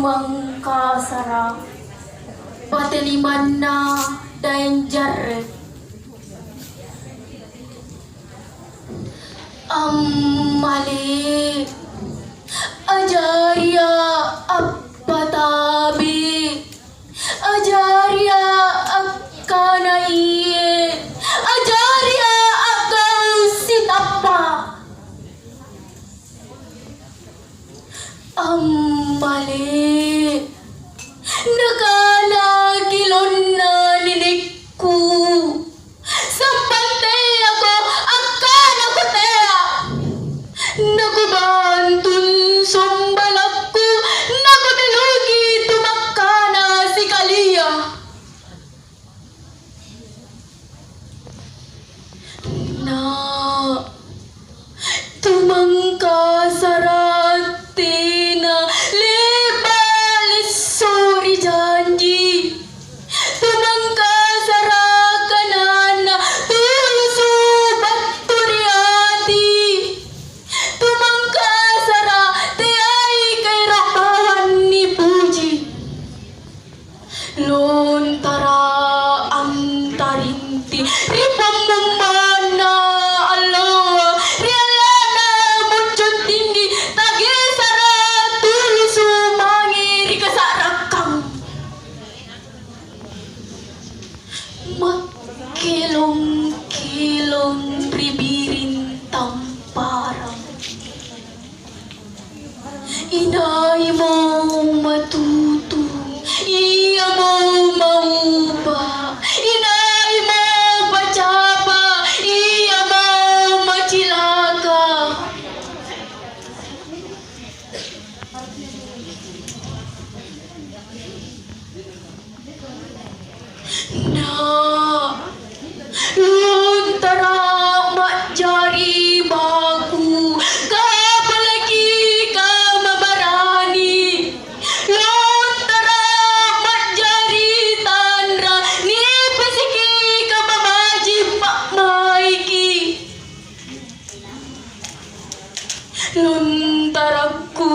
tumangkasara patiliman na danger mali ajarya appatabi ajarya akkanaiye ajarya akkausitappa mali nakalagilon na ninikku sampantay ako akkana ko teya nagubantun sumbalakku nagutilugi tumakkana si Kalia na tumangkasarati na lebalis sorry janji tumangkasara kanana tulusu baturiati tumangkasara tiay kay rakawan ni Puji lontara ang tarinti ripamumana alawa rialana muncul tinggi tagisara tulusu mangiri kasarakang magkilong-kilong ribirin tamparang inay mo matuto iya mo maupa inay mo pachapa iya mo machilaka na luntara majari baku kapalaki ka mabarani luntara majari tanra ni pasiki ka mamaji pakmaiki luntaraku